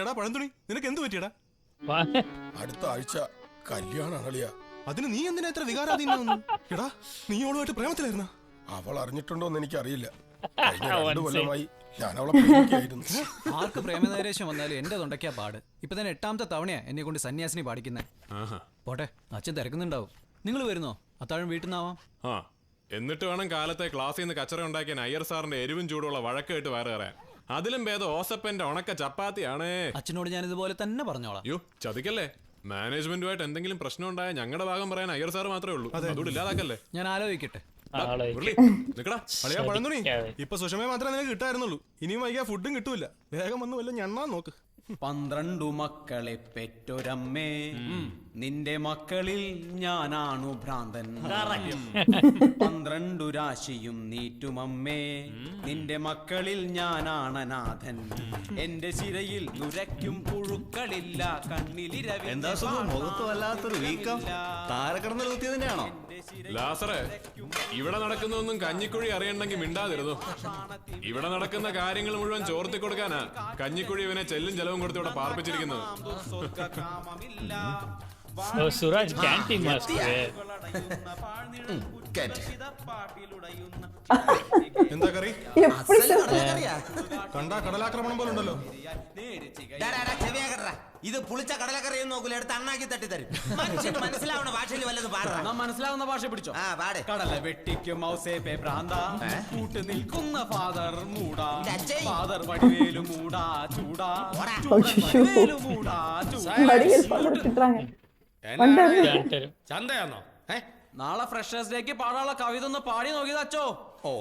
എടാ പഴന്തുണി, നിനക്ക് എന്ത് പറ്റിയടാ? അടുത്ത ആഴ്ച കല്യാണാണ് അളിയ. അതിന് നീ എന്തിനാ ഇത്ര വികാരാധീനം? എടാ നീ അവളുമായിട്ട് പ്രേമത്തിലായിരുന്ന? അവൾ അറിഞ്ഞിട്ടുണ്ടോന്ന് എനിക്കറിയില്ല. കഴിഞ്ഞ 2 കൊല്ലമായി ഞാൻ അവളെ പ്രേമിക്കുകയായിരുന്നു. ആർക്ക് പ്രേമനൈരാശ്യം വന്നാലും എന്റെ തൊണ്ടയ്ക്കാ പാട്. ഇപ്പൊ തന്നെ 8ാമത്തെ തവണയാ എന്നെ കൊണ്ട് സന്യാസിനി പാടിക്കുന്നേ. പോട്ടെ, അച്ഛൻ തിരക്കുന്നുണ്ടാവും. നിങ്ങൾ വരുന്നോ? അത്താഴം വീട്ടിൽ നിന്നാവാം. എന്നിട്ട് വേണം കാലത്തെ ക്ലാസ്സിൽ നിന്ന് കച്ചറ ഉണ്ടാക്കിയ അയ്യർ സാറിന്റെ എരിവും ചൂടുള്ള വഴക്ക് കേട്ട് വേറെ കയറാൻ. അതിലും ഭേദം ഓസപ്പന്റെ ഉണക്ക ചപ്പാത്തിയാണേ. അച്ഛനോട് ഞാൻ ഇതുപോലെ തന്നെ പറഞ്ഞോളാം. അയ്യോ ചതിക്കല്ലേ. മാനേജ്മെന്റുമായിട്ട് എന്തെങ്കിലും പ്രശ്നം ഉണ്ടായ ഞങ്ങളുടെ ഭാഗം പറയാൻ അയ്യർ സാർ മാത്രമേ ഉള്ളൂ. അതുകൊണ്ട് ഇല്ലാതാക്കല്ലേ. ഞാൻ ആലോചിക്കട്ടെ. ഇപ്പൊ സുഷമയെ മാത്രമേ നിനക്ക് കിട്ടായിരുന്നുള്ളൂ. ഇനിയും വൈകിയ ഫുഡും കിട്ടൂല. വേഗം വന്ന് വല്ല ഞണ്ണാൻ നോക്ക്. 12 മക്കളെ പെറ്റൊരമ്മേ, നിന്റെ മക്കളിൽ ഞാനാണു ഭ്രാന്തൻ. 12 രാശിയും നീറ്റുമമ്മേ, നിന്റെ മക്കളിൽ ഞാനാണ് നാഥൻ. എന്റെ ശിരയിൽ നുരയ്ക്കും പുഴുക്കളില്ല, കണ്ണിലിരവി. എന്താ മുഖത്ത് വല്ലാത്തൊരു വീക്കം? താരക്കടന്ന് കുത്തിയതിന്റെയാണോ? ലാസറേ, ഇവിടെ നടക്കുന്നൊന്നും കഞ്ഞിക്കുഴി അറിയണ്ടെങ്കിൽ മിണ്ടാതിരുന്നു. ഇവിടെ നടക്കുന്ന കാര്യങ്ങൾ മുഴുവൻ ചോർത്തി കൊടുക്കാനാ കഞ്ഞിക്കുഴി ഇവനെ ചെല്ലും ചെലവും കൊടുത്ത് ഇവിടെ പാർപ്പിച്ചിരിക്കുന്നത്. Suraj canteen master. എന്താ കറി? കണ്ടാ കടലാക്രമണം പോലെ ഉണ്ടല്ലോ. ഇത് പുളിച്ച കടലക്കറിയൊന്നും നോക്കൂല, എടുത്ത് അണ്ണാക്കി തട്ടി തരും. മനുഷ്യന് മനസ്സിലാവണ ഭാഷയിൽ വല്ലതും പാടാ. മനസ്സിലാവുന്ന ഭാഷ പിടിച്ചോ. കടല വെട്ടിക്കും ഔസേപ്പെ ഭ്രാന്ത, കൂട്ട് നിൽക്കുന്ന ഫാദർ മൂടാ, ഫാദർ വടിവേലു മൂടാ ചൂടാ, വടിവേലു മൂടാ ചന്തയാന്നോ? നാളെ ഫ്രഷേഴ്സ് ഡേക്ക് പാടാനുള്ള കവിത ഒന്ന് പാടി നോക്കിയത് അച്ചോ. ഓ,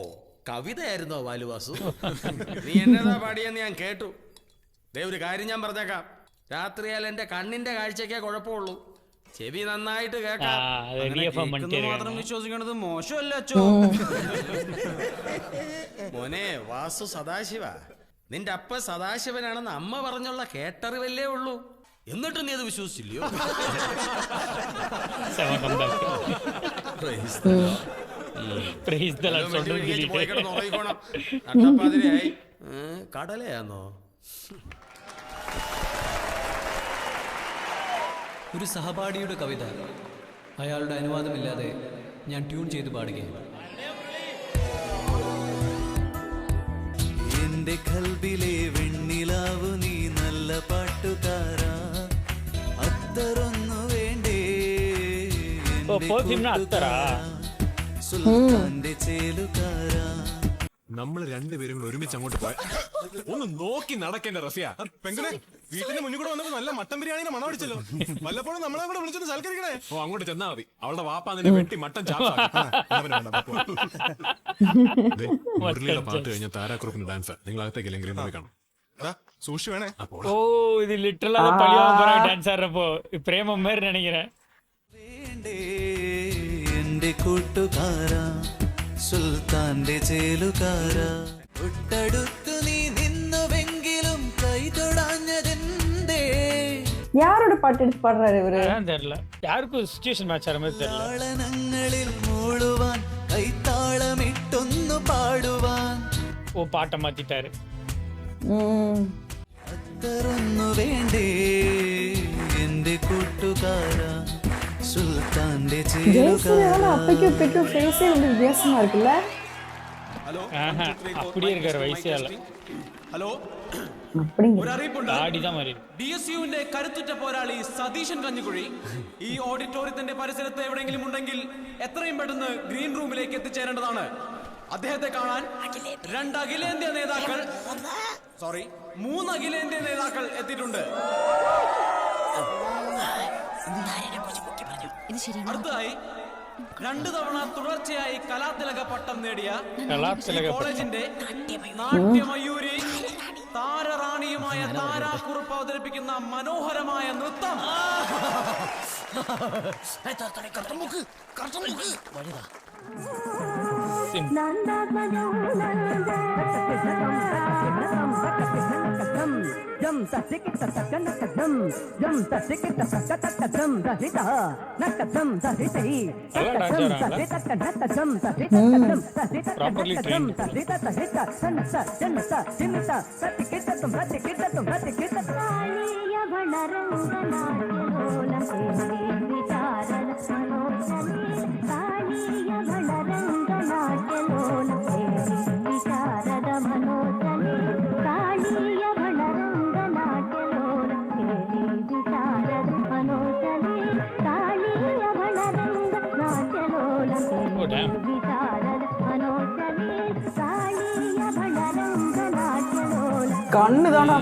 കവിതയായിരുന്നോ വാലുവാസു? നീ എന്നതാ പാടിയെന്ന് ഞാൻ കേട്ടു. ഒരു കാര്യം ഞാൻ പറഞ്ഞേക്കാം. രാത്രിയാൽ എന്റെ കണ്ണിന്റെ കാഴ്ചക്കേ കുഴപ്പമുള്ളൂ. ചെവി നന്നായിട്ട് കേൾക്കാം. മാത്രം വിശ്വസിക്കണത് മോശമല്ല അച്ചോ. മോനെ വാസു സദാശിവ, നിന്റെ അപ്പ സദാശിവനാണെന്ന് അമ്മ പറഞ്ഞുള്ള കേട്ടറിവല്ലേ ഉള്ളൂ. എന്നിട്ട് നീ അത് വിശ്വസിച്ചില്ലയോ? കടലയാന്നോ? ഒരു സഹപാഠിയുടെ കവിത അയാളുടെ അനുവാദമില്ലാതെ ഞാൻ ട്യൂൺ ചെയ്ത് പാടുകയാണ്. എന്റെ കൽബിലെ വെണ്ണിലാവു നീ നല്ല പാട്ടുകാരാ, അത്തറൊന്നു വേണ്ടേ സുൽത്താന്റെ ചേലുകാരാ. നമ്മൾ രണ്ടുപേരും കൂടെ ഒരുമിച്ച് അങ്ങോട്ട് പോയ ഒന്ന് നോക്കി നടക്കേണ്ട റസിയ. പെങ്കുനെ, വീട്ടിന് മുന്നിൽ കൂടെ വന്നപ്പോ നല്ല മട്ടൻ ബിരിയാണിനെ മണം അടിച്ചല്ലോ. വല്ലപ്പോഴും നമ്മളെ കൂടെ വിളിച്ചിട്ട് സൽക്കരിക്കണേ. ഓ, അങ്ങോട്ട് ചെന്നാ മതി. അവളുടെ വാപ്പ നിന്നെ വെട്ടി മട്ടൻ മുരളിയുടെ പാട്ട് കഴിഞ്ഞ താരാക്കുറുപ്പിന്റെ ഡാൻസ് നിങ്ങൾ അകത്തേക്ക് എങ്കിലും പോയി കാണും. സൂക്ഷിച്ചു വേണേ. ഓ, ഇത് ലിറ്ററൽ ഡാൻസ് ആടുന്നപ്പോ പ്രേമം മേരെ നിனைக்கிறேன். എന്റെ കൂട്ടുകാരാ സുൽത്താന്റെ ചേലുകാരാ ഒട്ടടുത്തു നീ നിന്നുവെങ്കിലും കൈതൊടാഞ്ഞതെന്തേ யாரோட பாட்டு எடுத்து பாடுறாரு இவரு? அதான் தெரியல, யாருக்கும் சிச்சுவேஷன் மேட்ச் ஆகிற மாதிரி தெரியல. താളങ്ങളിൽ മൂളുവാൻ കൈത്താളമിട്ടൊന്നു പാടുവാൻ ஓ பாட்டை மாத்திட்டாரு. അത്തറൊന്നു വേണ്ടേ എന്റെ കൂട്ടുകാരാ സുൽത്താന്റെ ஜெயசூர்யாவோட அப்பைக்கும் இப்பைக்கும் ஃபேஸே வந்து வித்தியாசமா இருக்குல்ல? ஆஹா, அப்படியே இருக்காரு வயசால. ഹലോ, அப்படிங்க. ഒരു അറിയിപ്പുണ്ട്. தாடிதான் மாறி. DSUവിന്റെ കരുത്തുറ്റ പോരാളി സതീശൻ കഞ്ഞിക്കുഴി ഈ ഓഡിറ്റോറിയത്തിന്റെ പരിസരത്ത് എവിടെയെങ്കിലും ഉണ്ടെങ്കിൽ എത്രയും പെട്ടെന്ന് ഗ്രീൻ റൂമിലേക്ക് എത്തിച്ചേരേണ്ടതാണ്. അദ്ദേഹത്തെ കാണാൻ 2 അഖിലേന്ത്യാ നേതാക്കൾ, 3 അഖിലേന്ത്യാ നേതാക്കൾ എത്തിയിട്ടുണ്ട്. അടുത്തതായി 2 തവണ തുടർച്ചയായി കലാതിലക പട്ടം നേടിയ കോളേജിന്റെ നാട്യമയൂരി താരറാണിയുമായ താരാക്കുറുപ്പ് അവതരിപ്പിക്കുന്ന മനോഹരമായ നൃത്തം. Properly trained. Oh, damn. கண்ணு தானா?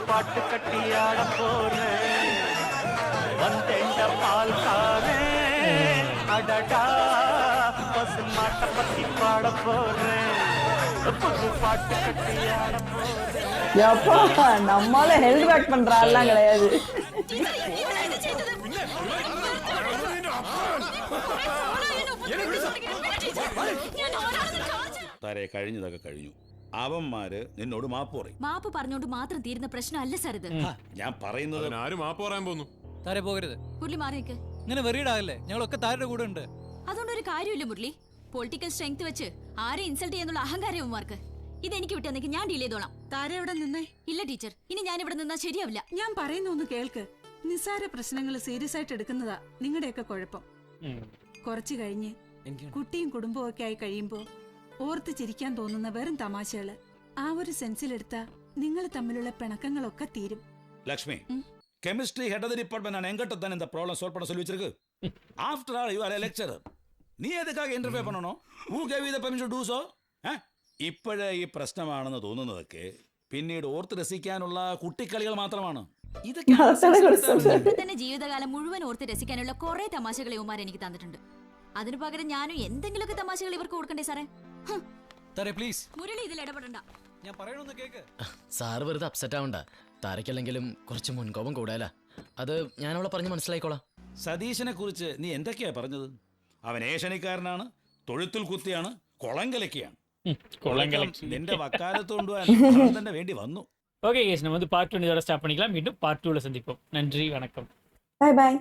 പാട്ട് കട്ടിയാട പോറേ വന്തെണ്ട പാൽക്കാരേ അടടാ പസുമാട്ട പത്തി പാട പോറേ പുതു പാട്ട് കട്ടിയാട പോറേ. எப்பா நம்மால ஹெல்ட் பேக் பண்றாலாம் கிடையாது. താരെ കഴിഞ്ഞതൊക്കെ കഴിഞ്ഞു. അവന്മാര് നിന്നോട് മാപ്പ് പറയും. മാപ്പ് പറഞ്ഞോണ്ട് മാത്രം തീരുന്ന പ്രശ്നമല്ല സാർ ഇത്. ഞാൻ പറയുന്നത് ആരും മാപ്പ് പറയാൻ പോകുന്നു. താരെ പോകരുത്, മുരളി മാറിയേക്ക്. ഇങ്ങനെ വെറിയിടാകല്ലേ, ഞങ്ങളൊക്കെ താരുടെ കൂടെ ഉണ്ട്. അതുകൊണ്ടൊരു കാര്യമില്ല മുരളി. പൊളിറ്റിക്കൽ സ്ട്രെങ്ത് വെച്ച് ആരെ ഇൻസൾട്ട് ചെയ്യാനുള്ള അഹങ്കാരവന്മാർക്ക്. ഇതെനിക്ക് വിട്ടെന്നെങ്കിൽ ഞാൻ ഡീൽ ചെയ്തോളാം. താര ഇവിടെ നിന്നേ. ഇല്ല ടീച്ചർ, ഇനി ഞാൻ ഇവിടെ നിന്നാ ശരിയാവില്ല. ഞാൻ പറയുന്ന ഒന്ന് കേൾക്ക്. നിസ്സാര പ്രശ്നങ്ങൾ സീരിയസ് ആയിട്ട് എടുക്കുന്നതാ നിങ്ങളുടെയൊക്കെ കുഴപ്പം. കുറച്ചു കഴിഞ്ഞ് കുട്ടിയും കുടുംബവും ഒക്കെ ആയി കഴിയുമ്പോ ഓർത്ത് ചിരിക്കാൻ തോന്നുന്ന വെറും തമാശകള് ആ ഒരു സെൻസിലെടുത്താ നിങ്ങൾ തമ്മിലുള്ള പിണക്കങ്ങളൊക്കെ തീരും. Lakshmi, chemistry head of the department ആണ് എங்கிட்ட தான் இந்த ப்ராப்ளம் சால்வ் பண்ண சொல்லி வச்சிருக்கு. After all you are a lecturer. നീ ഏതൊക്കെ interfere பண்ணனோ? who gave you the permission to do so? ഇപ്പോഴേ ഈ പ്രശ്നമാണെന്ന് തോന്നുന്നതൊക്കെ പിന്നീട് ഓർത്ത് രസിക്കാനുള്ള കുട്ടിക്കളികൾ മാത്രമാണ്. ഇതൊക്കെ തന്നെ ജീവിതകാലം മുഴുവൻ ഓർത്ത് രസിക്കാനുള്ള കുറെ തമാശകൾ ഇവന്മാർ എനിക്ക് തന്നിട്ടുണ്ട്. അതിനു പകരം ഞാനും എന്തെങ്കിലുമൊക്കെ തമാശകൾ ഇവർക്ക് കൊടുക്കണ്ടേ സാറേ? പ്ലീസ് മുരളി ഇതിൽ ഇടപെടണ്ട. ഞാൻ പറയണമെന്ന് കേക്ക്. സാറ് വെറുതെ അപ്സെറ്റ് ആവണ്ട. താരക്കല്ലെങ്കിലും കുറച്ച് മുൻകോപം കൂടാല. അത് ഞാനവളെ പറഞ്ഞ് മനസ്സിലായിക്കോളാം. സതീശനെ കുറിച്ച് നീ എന്തൊക്കെയാ പറഞ്ഞത്? അവൻ ഏഷണിക്കാരനാണ്, തൊഴുത്തിൽ കുത്തിയാണ്, കുളങ്കലക്കിയാണ്. നിന്റെ വക്കാലത്ത് കൊണ്ടുപോകാൻ തന്നെ വേണ്ടി വന്നു. ஓகே கேஸ், நம்ம வந்து பார்ட் 1 இதோட ஸ்டாப் பண்ணிக்கலாம். மீண்டும் பார்ட் 2ல சந்திப்போம். நன்றி, வணக்கம். Bye by.